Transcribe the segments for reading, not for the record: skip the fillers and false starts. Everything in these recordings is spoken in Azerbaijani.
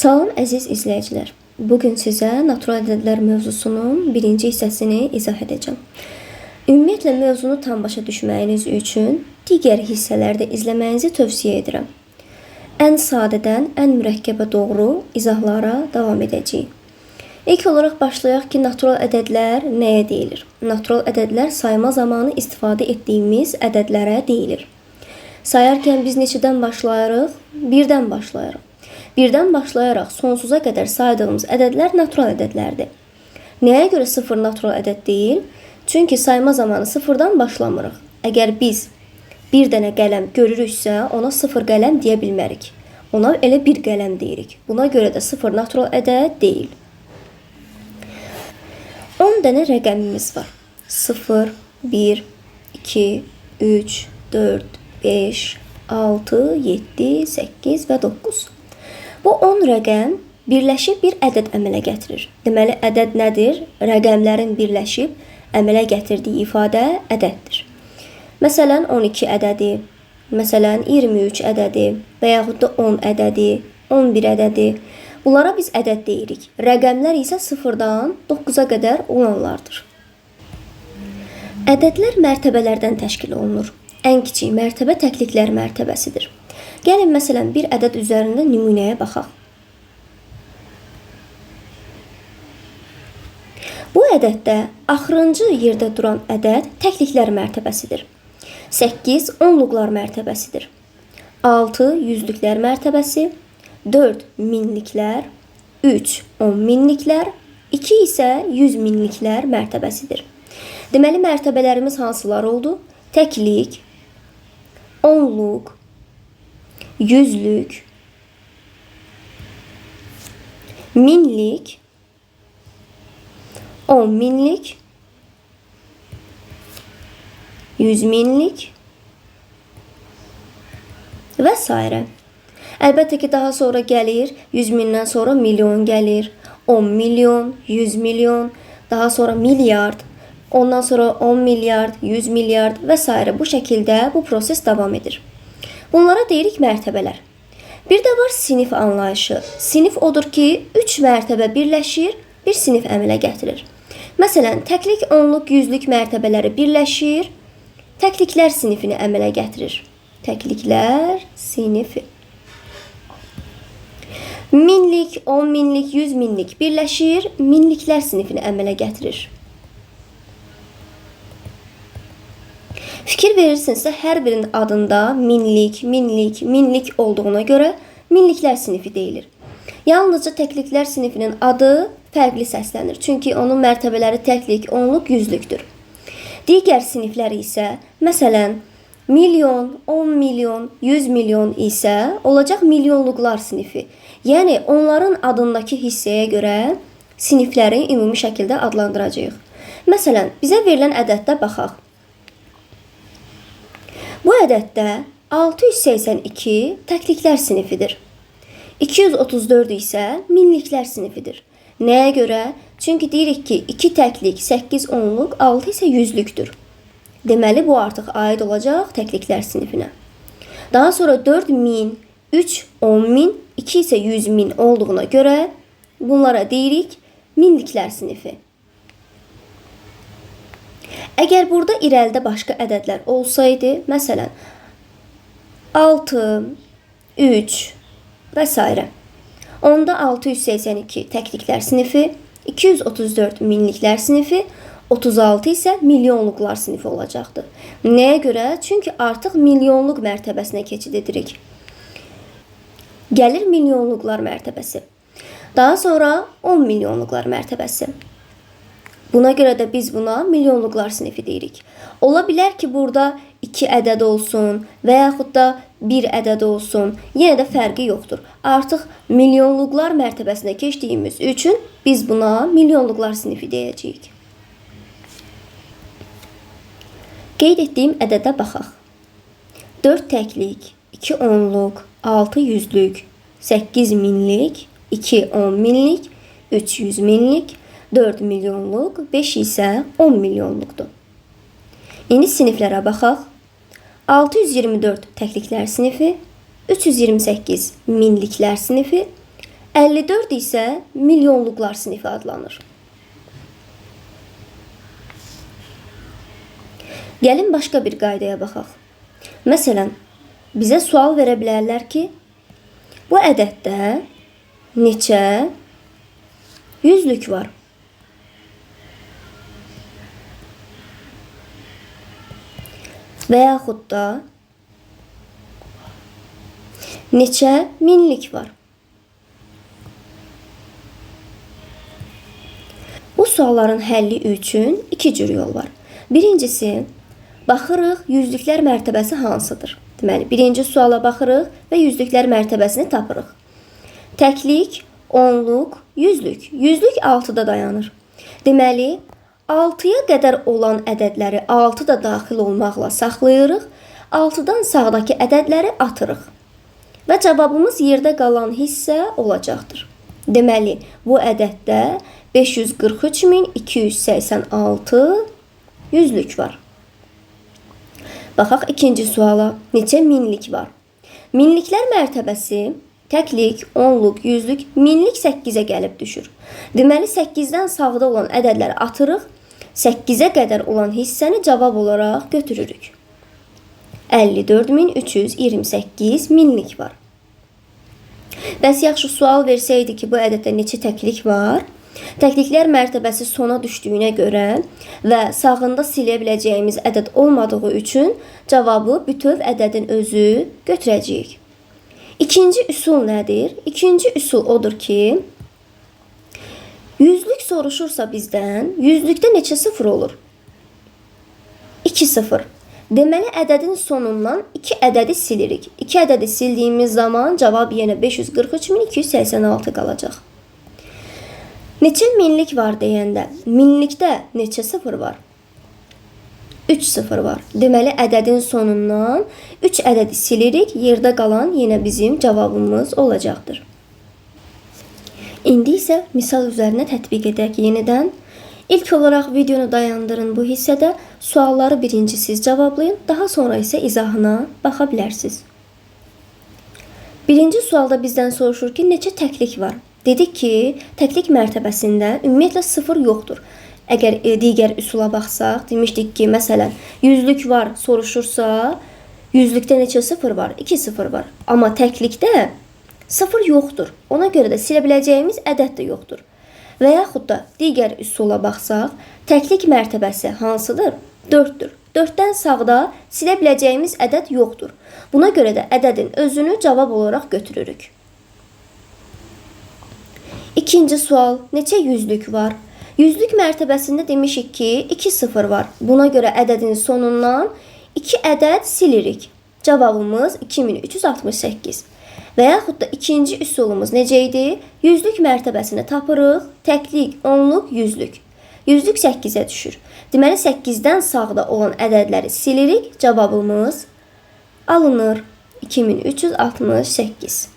Salam əziz izləyicilər. Bugün sizə natural ədədlər mövzusunun birinci hissəsini izah edəcəm. Ümumiyyətlə mövzunu tam başa düşməyiniz üçün digər hissələrdə izləməyinizi tövsiyə edirəm. Ən sadədən ən mürəkkəbə doğru izahlara davam edəcəyik. İlk olaraq başlayaq ki, natural ədədlər nəyə deyilir? Natural ədədlər sayma zamanı istifadə etdiyimiz ədədlərə deyilir. Sayarkən biz neçədən başlayırıq? Birdən başlayırıq. Birdən başlayaraq sonsuza qədər saydığımız ədədlər natural ədədlərdir. Nəyə görə sıfır natural ədəd deyil? Çünki sayma zamanı sıfırdan başlamırıq. Əgər biz bir dənə qələm görürüksə, ona sıfır qələm deyə bilmərik. Ona elə bir qələm deyirik. Buna görə də sıfır natural ədəd deyil. 10 dənə rəqəmimiz var. 0, 1, 2, 3, 4, 5, 6, 7, 8 və 9. Bu 10 rəqəm birləşib bir ədəd əmələ gətirir. Deməli, ədəd nədir? Rəqəmlərin birləşib əmələ gətirdiyi ifadə ədəddir. Məsələn, 12 ədədi, məsələn, 23 ədədi və yaxud da 10 ədədi, 11 ədədi. Bunlara biz ədəd deyirik. Rəqəmlər isə 0-dan 9-a qədər olanlardır. Ədədlər mərtəbələrdən təşkil olunur. Ən kiçik mərtəbə təkliklər mərtəbəsidir. Gəlin, məsələn, bir ədəd üzərində nümunəyə baxaq. Bu ədəddə axırıncı yerdə duran ədəd təkliklər mərtəbəsidir. 8 onluqlar mərtəbəsidir. 6 yüzlüklər mərtəbəsi, 4 minliklər, 3 10 minliklər, 2 isə 100 minliklər mərtəbəsidir. Deməli, mərtəbələrimiz hansılar oldu? Təklik, onluq, yüzlük, minlik, 10 minlik, 100 minlik və s. Əlbəttə ki, daha sonra gəlir, 100 mindən sonra milyon gəlir, 10 milyon, 100 milyon, daha sonra milyard, ondan sonra 10 milyard, 100 milyard və s. Bu şəkildə bu proses davam edir. Bunlara deyirik mərtəbələr. Bir də var sinif anlayışı. Sinif odur ki, 3 mərtəbə birləşir, bir sinif əmələ gətirir. Məsələn, təklik, onluq, yüzlük mərtəbələri birləşir, təkliklər sinifini əmələ gətirir. Təkliklər sinifi. Minlik, 10 minlik, 100 minlik birləşir, minliklər sinifini əmələ gətirir. Fikir verirsinizsə, hər birinin adında minlik, minlik, minlik olduğuna görə minliklər sinifi deyilir. Yalnızca təkliklər sinifinin adı fərqli səslənir. Çünki onun mərtəbələri təklik, onluq, yüzlükdür. Digər siniflər isə, məsələn, milyon, 10 milyon, 100 milyon isə olacaq milyonluqlar sinifi. Yəni, onların adındakı hissəyə görə sinifləri ümumi şəkildə adlandıracağıq. Məsələn, bizə verilən ədəddə baxaq. Bu ədəddə 682 təkliklər sinifidir. 234 isə minliklər sinifidir. Nəyə görə? Çünki deyirik ki, 2 təklik, 8 onluq, 6 isə yüzlükdür. Deməli, bu artıq aid olacaq təkliklər sinifinə. Daha sonra 4000, 3 10 min, 2 isə 100 min olduğuna görə bunlara deyirik minliklər sinifi. Əgər burada irəlidə başqa ədədlər olsaydı, məsələn, 6, 3 və s. Onda 682 təkliklər sinifi, 234 minliklər sinifi, 36 isə milyonluqlar sinifi olacaqdır. Nəyə görə? Çünki artıq milyonluq mərtəbəsinə keçid edirik. Gəlir milyonluqlar mərtəbəsi. Daha sonra 10 milyonluqlar mərtəbəsi. Buna görə də biz buna milyonluqlar sinifi deyirik. Ola bilər ki, burada 2 ədəd olsun və yaxud da 1 ədəd olsun. Yenə də fərqi yoxdur. Artıq milyonluqlar mərtəbəsinə keçdiyimiz üçün biz buna milyonluqlar sinifi deyəcəyik. Qeyd etdiyim ədədə baxaq. 4 təklik, 2 onluq, 6 yüzlük, 8 minlik, 2 10 minlik, 3 100 minlik, 4 milyonluq, 5 isə 10 milyonluqdur. İndi siniflərə baxaq. 624 təkliklər sinifi, 328 minliklər sinifi, 54 isə milyonluqlar sinifi adlanır. Gəlin başqa bir qaydaya baxaq. Məsələn, bizə sual verə bilərlər ki, bu ədəddə neçə yüzlük var? Və yaxud da neçə minlik var? Bu sualların həlli üçün iki cür yol var. Birincisi, baxırıq yüzlüklər mərtəbəsi hansıdır? Deməli, birinci suala baxırıq və yüzlüklər mərtəbəsini tapırıq. Təklik, onluq, yüzlük. Yüzlük 6-da dayanır. Deməli, 6-ya qədər olan ədədləri 6 da daxil olmaqla saxlayırıq. 6-dan sağdakı ədədləri atırıq. Və cavabımız yerdə qalan hissə olacaqdır. Deməli, bu ədəddə 543.286 yüzlük var. Baxaq ikinci suala. Neçə minlik var? Minliklər mərtəbəsi təklik, onluq, yüzlük, minlik 8-ə gəlib düşür. Deməli, 8-dən sağda olan ədədləri atırıq. 8-ə qədər olan hissəni cavab olaraq götürürük. 54.328 minlik var. Bəs yaxşı sual versəydi ki, bu ədəddə neçə təklik var? Təkliklər mərtəbəsi sona düşdüyünə görə və sağında silə biləcəyimiz ədəd olmadığı üçün cavabı bütöv ədədin özü götürəcəyik. İkinci üsul nədir? İkinci üsul odur ki, yüzlük soruşursa bizdən, yüzlükdə neçə sıfır olur? 2 sıfır. Deməli, ədədin sonundan 2 ədədi silirik. 2 ədədi sildiyimiz zaman cavab yenə 543.286 qalacaq. Neçə minlik var deyəndə, minlikdə neçə sıfır var? 3 sıfır var. Deməli, ədədin sonundan 3 ədədi silirik, yerdə qalan yenə bizim cavabımız olacaqdır. İndi isə misal üzərinə tətbiq edək yenidən. İlk olaraq videonu dayandırın bu hissədə, sualları birinci siz cavablayın, daha sonra isə izahına baxa bilərsiniz. Birinci sualda bizdən soruşur ki, neçə təklik var? Dedik ki, təklik mərtəbəsində ümumiyyətlə sıfır yoxdur. Əgər digər üsula baxsaq, demişdik ki, məsələn, yüzlük var soruşursa, yüzlükdə neçə sıfır var? 2 sıfır var. Amma təklikdə sıfır yoxdur. Ona görə də silə biləcəyimiz ədəd də yoxdur. Və yaxud da digər üsula baxsaq, təklik mərtəbəsi hansıdır? 4-dür. 4-dən sağda silə biləcəyimiz ədəd yoxdur. Buna görə də ədədin özünü cavab olaraq götürürük. İkinci sual, neçə yüzlük var? Yüzlük mərtəbəsində demişik ki, 2 sıfır var. Buna görə ədədin sonundan 2 ədəd silirik. Cavabımız 2368. Və yaxud da ikinci üsulumuz necə idi? Yüzlük mərtəbəsini tapırıq, təklik, onluq, yüzlük. Yüzlük 8-ə düşür. Deməli, 8-dən sağda olan ədədləri silirik, cavabımız alınır 2368.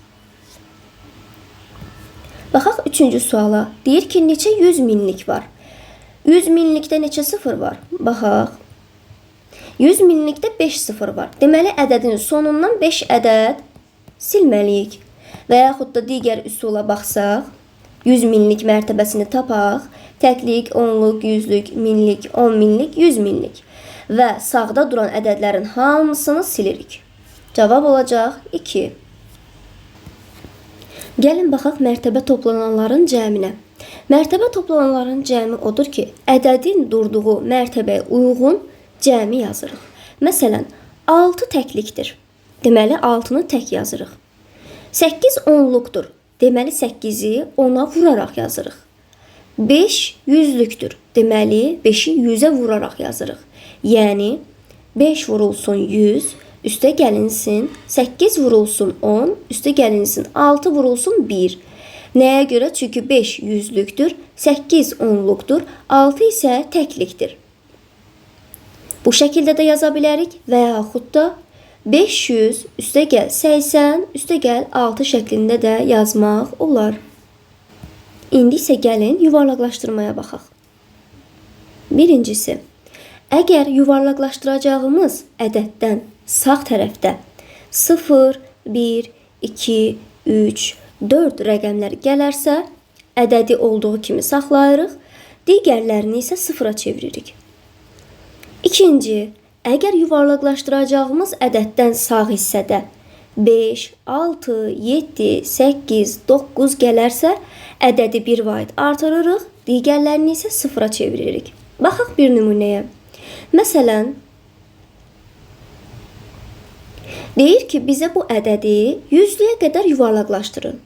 Baxaq üçüncü suala. Deyir ki, neçə 100 minlik var? 100 minlikdə neçə sıfır var? Baxaq. 100 minlikdə 5 sıfır var. Deməli, ədədin sonundan 5 ədəd silməliyik. Və yaxud da digər üsula baxsaq, 100 minlik mərtəbəsini tapaq, təklik, onluq, yüzlük, minlik, 10 minlik, 100 minlik və sağda duran ədədlərin hamısını silirik. Cavab olacaq 2. Gəlin baxaq mərtəbə toplananların cəminə. Mərtəbə toplananların cəmi odur ki, ədədin durduğu mərtəbəyə uyğun cəmi yazırıq. Məsələn, 6 təklikdir. Deməli, 6-nı tək yazırıq. 8 onluqdur. Deməli, 8-i 10-a vuraraq yazırıq. 5 yüzlükdür. Deməli, 5-i 100-ə vuraraq yazırıq. Yəni, 5 vurulsun 100, üstə gəlinsin 8 vurulsun 10, üstə gəlinsin 6 vurulsun 1. Nəyə görə? Çünki 5 yüzlükdür, 8 onluqdur, 6 isə təklikdir. Bu şəkildə də yaza bilərik və yaxud da 500 üstə gəl 80 üstə gəl 6 şəklində də yazmaq olar. İndi isə gəlin yuvarlaqlaşdırmaya baxaq. Birincisi, əgər yuvarlaqlaşdıracağımız ədəddən sağ tərəfdə 0, 1, 2, 3, 4 rəqəmlər gələrsə, ədədi olduğu kimi saxlayırıq, digərlərini isə sıfıra çeviririk. İkinci, əgər yuvarlaqlaşdıracağımız ədəddən sağ hissədə 5, 6, 7, 8, 9 gələrsə, ədədi 1 vahid artırırıq, digərlərini isə sıfıra çeviririk. Baxaq bir nümunəyə. Məsələn, deyir ki, bizə bu ədədi 100-lüyə qədər yuvarlaqlaşdırın.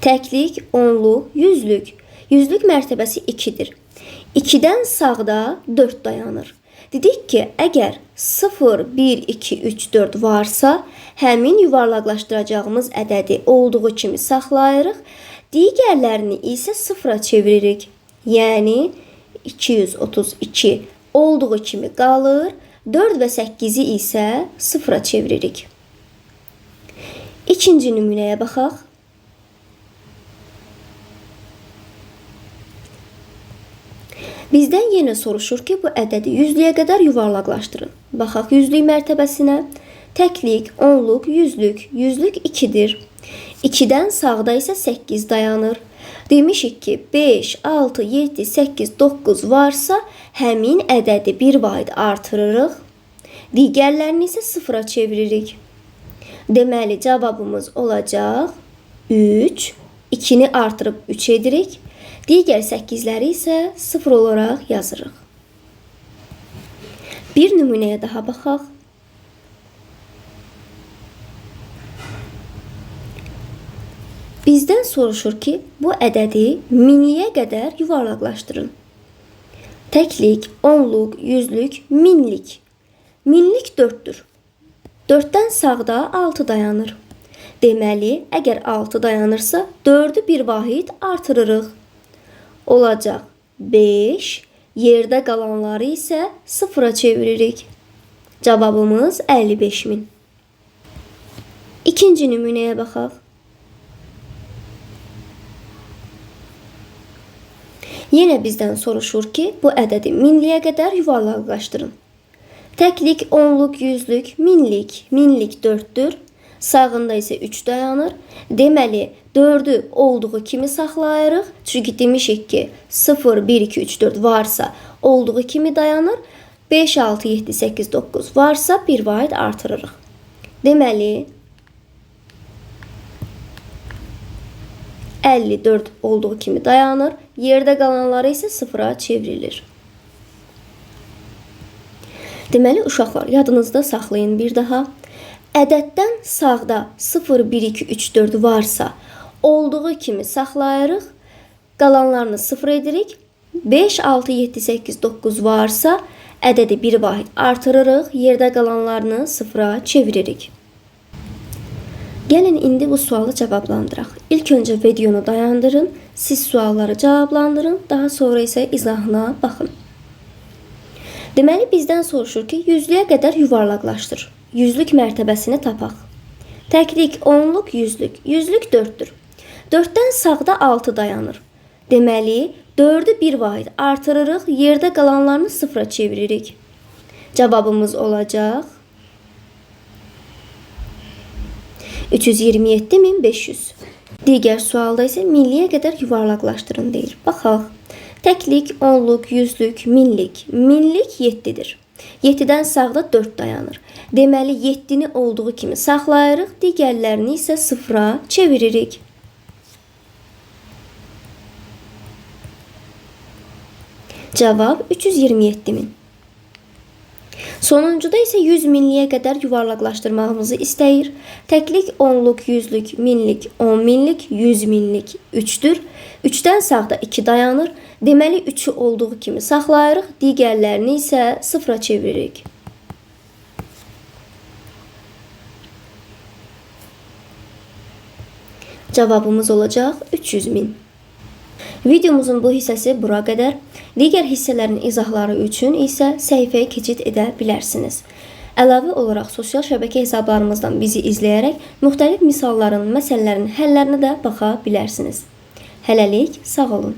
Təklik, onluq, yüzlük. Yüzlük mərtəbəsi 2-dir. 2-dən sağda 4 dayanır. Dedik ki, əgər 0, 1, 2, 3, 4 varsa, həmin yuvarlaqlaşdıracağımız ədədi olduğu kimi saxlayırıq, digərlərini isə sıfıra çeviririk. Yəni, 232 olduğu kimi qalır, 4 və 8-i isə sıfıra çeviririk. İkinci nümunəyə baxaq. Bizdən yenə soruşur ki, bu ədədi 100-lüyə qədər yuvarlaqlaşdırın. Baxaq yüzlük mərtəbəsinə. Təklik, onluq, yüzlük. Yüzlük 2-dir. 2-dən sağda isə 8 dayanır. Demişik ki, 5, 6, 7, 8, 9 varsa, həmin ədədi 1 vahid artırırıq. Digərlərini isə sıfıra çeviririk. Deməli, cavabımız olacaq 3. 2-ni artırıb 3 edirik. Digər 8-ləri isə 0 olaraq yazırıq. Bir nümunəyə daha baxaq. Bizdən soruşur ki, bu ədədi minliyə qədər yuvarlaqlaşdırın. Təklik, onluq, yüzlük, minlik. Minlik 4-dür. 4-dən sağda 6 dayanır. Deməli, əgər 6 dayanırsa, 4-ü 1 vahid artırırıq. Olacaq 5, yerdə qalanları isə sıfıra çeviririk. Cavabımız 55.000. İkinci nümunəyə baxaq. Yenə bizdən soruşur ki, bu ədədi minliyə qədər yuvarlaqlaşdırın. Təklik, onluq, yüzlük, minlik. Minlik 4-dür. Sağında isə 3 dayanır. Deməli, 4-ü olduğu kimi saxlayırıq. Çünki demişik ki, 0, 1, 2, 3, 4 varsa olduğu kimi dayanır. 5, 6, 7, 8, 9 varsa 1 vahid artırırıq. Deməli, 54 olduğu kimi dayanır. Yerdə qalanları isə sıfıra çevrilir. Deməli, uşaqlar, yadınızda saxlayın bir daha. Ədəddən sağda 0, 1, 2, 3, 4 varsa, olduğu kimi saxlayırıq, qalanlarını sıfır edirik. 5, 6, 7, 8, 9 varsa, ədədi 1 vahid artırırıq, yerdə qalanlarını sıfıra çeviririk. Gəlin indi bu sualı cavablandıraq. İlk öncə videonu dayandırın, siz sualları cavablandırın, daha sonra isə izahına baxın. Deməli, bizdən soruşur ki, 100-lüyə qədər yuvarlaqlaşdır. Yüzlük mərtəbəsini tapaq. Təklik, onluq, yüzlük. Yüzlük 4-dür. 4-dən sağda 6 dayanır. Deməli, 4-ü 1 vahid artırırıq, yerdə qalanlarını sıfıra çeviririk. Cavabımız olacaq 327.500. Digər sualda isə milliyə qədər yuvarlaqlaşdırın deyir. Baxaq. Təklik, onluq, yüzlük, minlik. Minlik 7-dir. 7-dən sağda 4 dayanır. Deməli, 7-ni olduğu kimi saxlayırıq, digərlərini isə sıfıra çeviririk. Cavab 327.000. Sonuncuda isə 100 minliyə qədər yuvarlaqlaşdırmağımızı istəyir. Təklik, onluq, yüzlük, minlik, 10 minlik, 100 minlik 3-dür. 3-dən sağda 2 dayanır. Deməli, 3-ü olduğu kimi saxlayırıq, digərlərini isə sıfıra çeviririk. Cavabımız olacaq 300.000. Videomuzun bu hissəsi bura qədər. Digər hissələrin izahları üçün isə səhifəyə keçid edə bilərsiniz. Əlavə olaraq sosial şəbəkə hesablarımızdan bizi izləyərək müxtəlif misalların, məsələlərin həllərinə də baxa bilərsiniz. Hələlik, sağ olun.